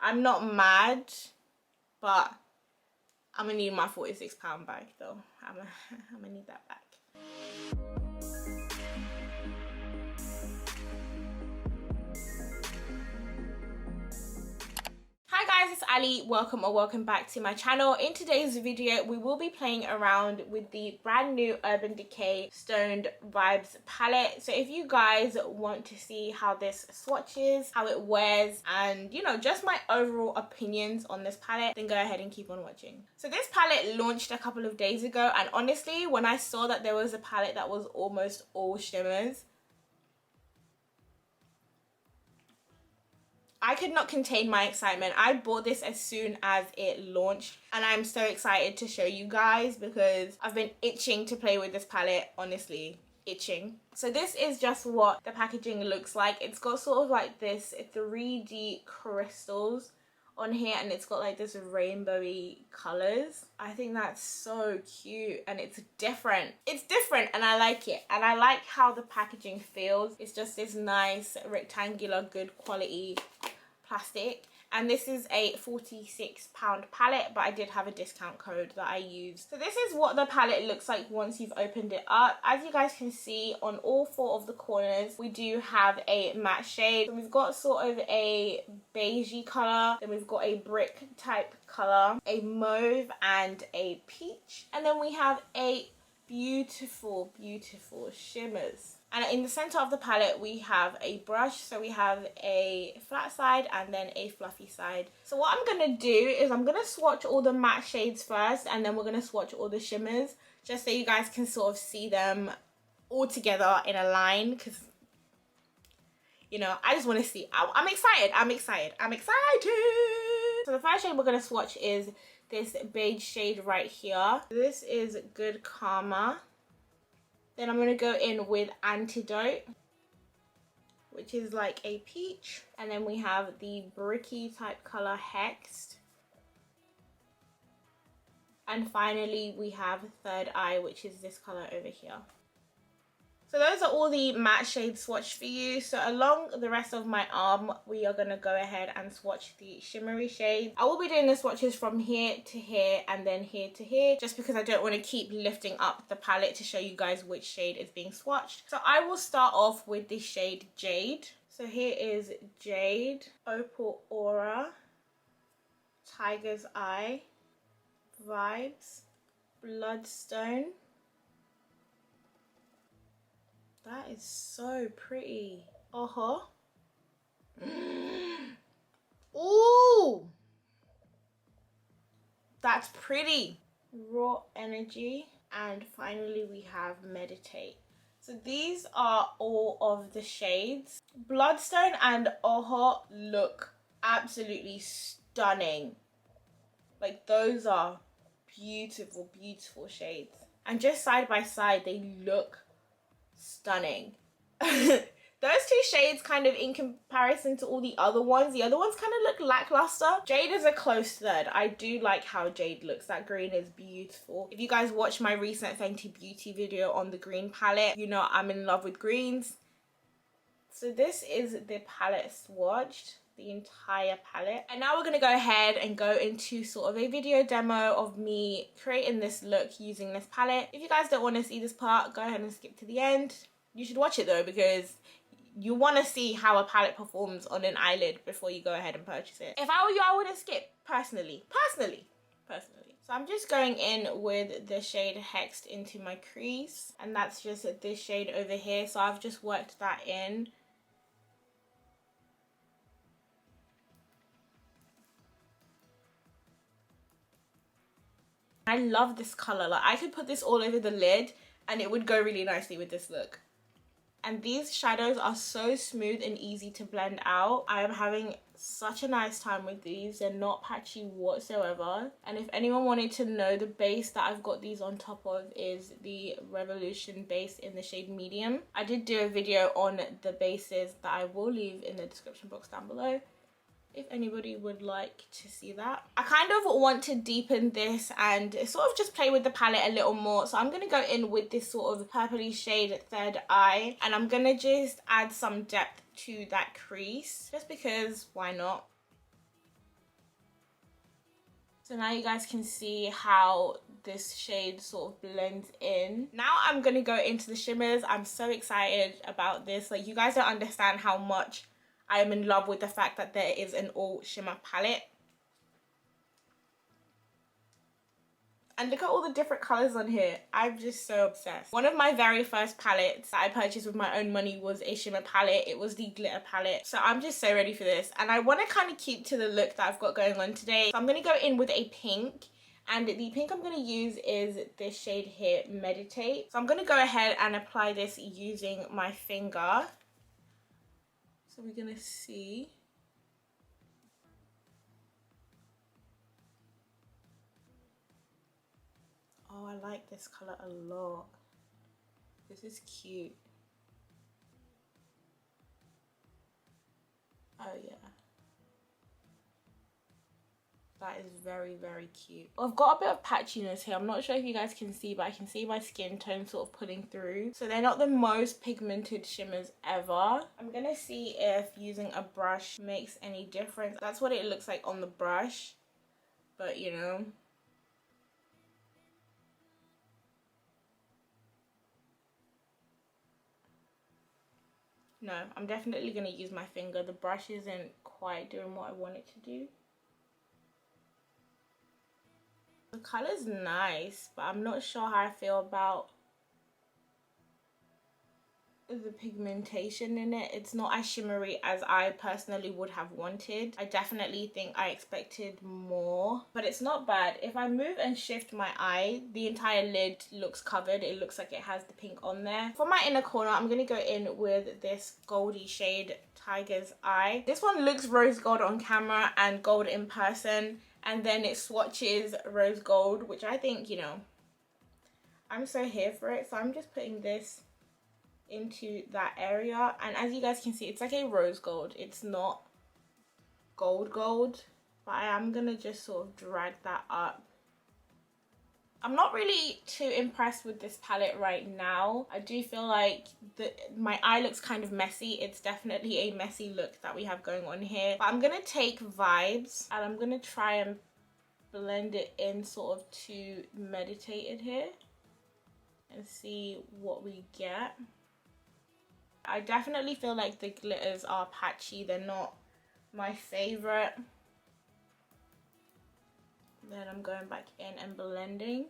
I'm not mad, but I'm gonna need my £46 bag though. I'm gonna need that back. Hi guys, it's Ali. Welcome back to my channel. In today's video, we will be playing around with the brand new Urban Decay Stoned Vibes palette. So if you guys want to see how this swatches, how it wears, and you know, just my overall opinions on this palette, then go ahead and keep on watching. So this palette launched a couple of days ago, and honestly, when I saw that there was a palette that was almost all shimmers, I could not contain my excitement. I bought this as soon as it launched, and I'm so excited to show you guys because I've been itching to play with this palette, honestly, itching. So this is just what the packaging looks like. It's got sort of like this 3D crystals on here, and it's got like this rainbowy colors. I think that's so cute, and it's different. It's different, and I like it, and I like how the packaging feels. It's just this nice rectangular, good quality plastic, and this is a £46 palette, but I did have a discount code that I used. So this is what the palette looks like once you've opened it up. As you guys can see, on all 4 of the corners we do have a matte shade. So we've got sort of a beigey color, then we've got a brick type color, a mauve, and a peach, and then we have a beautiful shimmers. And in the center of the palette we have a brush, so we have a flat side and then a fluffy side. So what I'm gonna do is I'm gonna swatch all the matte shades first, and then we're gonna swatch all the shimmers, just so you guys can sort of see them all together in a line, because you know, I just want to see. I'm excited. So the first shade we're gonna swatch is this beige shade right here. This is Good Karma. Then I'm going to go in with Antidote, which is like a peach. And then we have the bricky type color Hexed. And finally we have Third Eye, which is this color over here. So those are all the matte shades swatched for you. So along the rest of my arm, we are going to go ahead and swatch the shimmery shades. I will be doing the swatches from here to here and then here to here, just because I don't want to keep lifting up the palette to show you guys which shade is being swatched. So I will start off with the shade Jade. So here is Jade, Opal Aura, Tiger's Eye, Vibes, Bloodstone. That is so pretty. Ooh, that's pretty. Raw Energy, and finally we have Meditate. So these are all of the shades. Bloodstone and Oho look absolutely stunning. Like, those are beautiful shades, and just side by side they look stunning. Those 2 shades, kind of in comparison to all the other ones kind of look lackluster. Jade is a close third. I do like how Jade looks. That green is beautiful. If you guys watched my recent Fenty Beauty video on the green palette, you know I'm in love with greens. So this is the palette swatched, the entire palette. And now we're going to go ahead and go into sort of a video demo of me creating this look using this palette. If you guys don't want to see this part, go ahead and skip to the end. You should watch it though, because you want to see how a palette performs on an eyelid before you go ahead and purchase it. If I were you, I wouldn't skip, personally. So I'm just going in with the shade Hexed into my crease, and that's just this shade over here. So I've just worked that in. I love this color. Like, I could put this all over the lid and it would go really nicely with this look. And these shadows are so smooth and easy to blend out. I am having such a nice time with these. They're not patchy whatsoever. And if anyone wanted to know, the base that I've got these on top of is the Revolution base in the shade Medium. I did do a video on the bases that I will leave in the description box down below, if anybody would like to see that. I kind of want to deepen this and sort of just play with the palette a little more. So I'm going to go in with this sort of purpley shade Third Eye, and I'm going to just add some depth to that crease, just because why not. So now you guys can see how this shade sort of blends in. Now I'm gonna go into the shimmers. I'm so excited about this. Like, you guys don't understand how much I am in love with the fact that there is an all shimmer palette. And look at all the different colours on here. I'm just so obsessed. One of my very first palettes that I purchased with my own money was a shimmer palette. It was the glitter palette. So I'm just so ready for this. And I want to kind of keep to the look that I've got going on today. So I'm going to go in with a pink. And the pink I'm going to use is this shade here, Meditate. So I'm going to go ahead and apply this using my finger. So we're going to see. Oh, I like this color a lot. This is cute. Oh yeah. That is very, very cute. I've got a bit of patchiness here. I'm not sure if you guys can see, but I can see my skin tone sort of pulling through. So they're not the most pigmented shimmers ever. I'm gonna see if using a brush makes any difference. That's what it looks like on the brush. But you know. No, I'm definitely going to use my finger. The brush isn't quite doing what I want it to do. The colour's nice, but I'm not sure how I feel about the pigmentation in it. It's not as shimmery as I personally would have wanted. I definitely think I expected more, but it's not bad. If I move and shift my eye, the entire lid looks covered. It looks like it has the pink on there. For my inner corner, I'm going to go in with this goldy shade, Tiger's Eye. This one looks rose gold on camera and gold in person, and then it swatches rose gold, which I think, you know, I'm so here for it. So I'm just putting this into that area, and as you guys can see, it's like a rose gold. It's not gold, but I am gonna just sort of drag that up. I'm not really too impressed with this palette right now. I do feel like my eye looks kind of messy. It's definitely a messy look that we have going on here, but I'm gonna take Vibes and I'm gonna try and blend it in sort of to Meditated here and see what we get. I definitely feel like the glitters are patchy. They're not my favorite. Then I'm going back in and blending.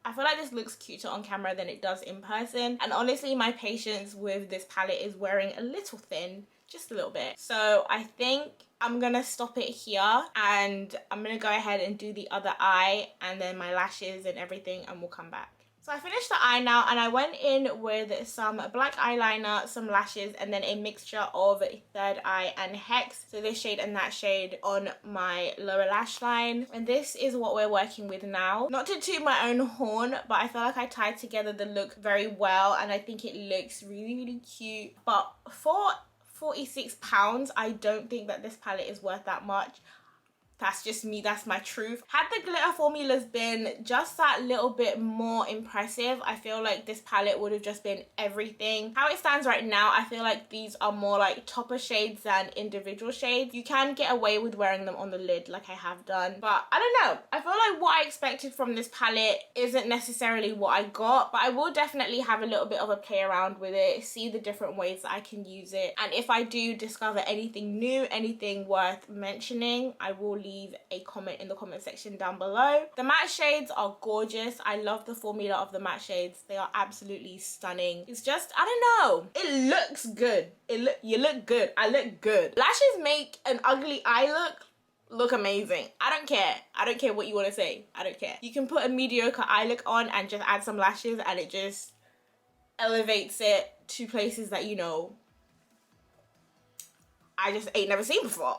I feel like this looks cuter on camera than it does in person. And honestly, my patience with this palette is wearing a little thin. Just a little bit. So I think I'm gonna stop it here and I'm gonna go ahead and do the other eye and then my lashes and everything, and we'll come back. So I finished the eye now, and I went in with some black eyeliner, some lashes, and then a mixture of Third Eye and Hex. So this shade and that shade on my lower lash line. And this is what we're working with now. Not to toot my own horn, but I feel like I tied together the look very well, and I think it looks really, really cute. But for £46, I don't think that this palette is worth that much. That's just me, that's my truth. Had the glitter formulas been just that little bit more impressive, I feel like this palette would have just been everything. How it stands right now, I feel like these are more like topper shades than individual shades. You can get away with wearing them on the lid like I have done, but I don't know. I feel like what I expected from this palette isn't necessarily what I got, but I will definitely have a little bit of a play around with it, see the different ways that I can use it, and if I do discover anything new, anything worth mentioning, I will leave a comment in the comment section down below. The matte shades are gorgeous. I love the formula of the matte shades. They are absolutely stunning. It's just, I don't know, it looks good. You look good. I look good. Lashes make an ugly eye look amazing. I don't care. I don't care what you want to say. I don't care. You can put a mediocre eye look on and just add some lashes and it just elevates it to places that, you know, I just ain't never seen before.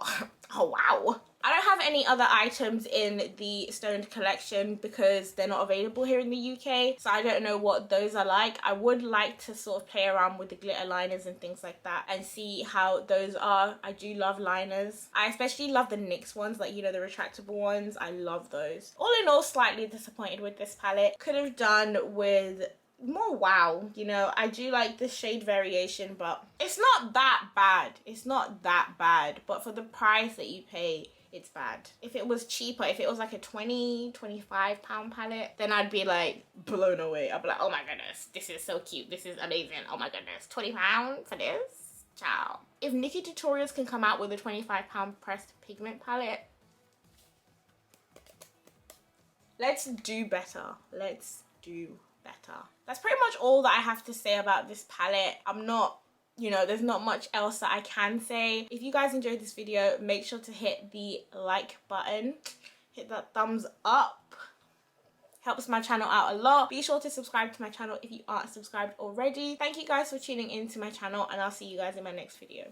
Oh wow. I don't have any other items in the Stoned collection because they're not available here in the UK, so I don't know what those are like. I would like to sort of play around with the glitter liners and things like that and see how those are. I do love liners. I especially love the NYX ones, like, you know, the retractable ones. I love those. All in all, slightly disappointed with this palette. Could have done with more wow, you know. I do like the shade variation, but it's not that bad. It's not that bad, but for the price that you pay, it's bad. If it was cheaper, if it was like a 25 pound palette, then I'd be like blown away. I'd be like, oh my goodness, this is so cute, this is amazing, oh my goodness, 20 pounds for this? Ciao. If Nikkie Tutorials can come out with a 25 pound pressed pigment palette, let's do better. Let's do better. That's pretty much all that I have to say about this palette. I'm not, you know, there's not much else that I can say. If you guys enjoyed this video, make sure to hit the like button, hit that thumbs up. Helps my channel out a lot. Be sure to subscribe to my channel if you aren't subscribed already. Thank you guys for tuning into my channel, and I'll see you guys in my next video.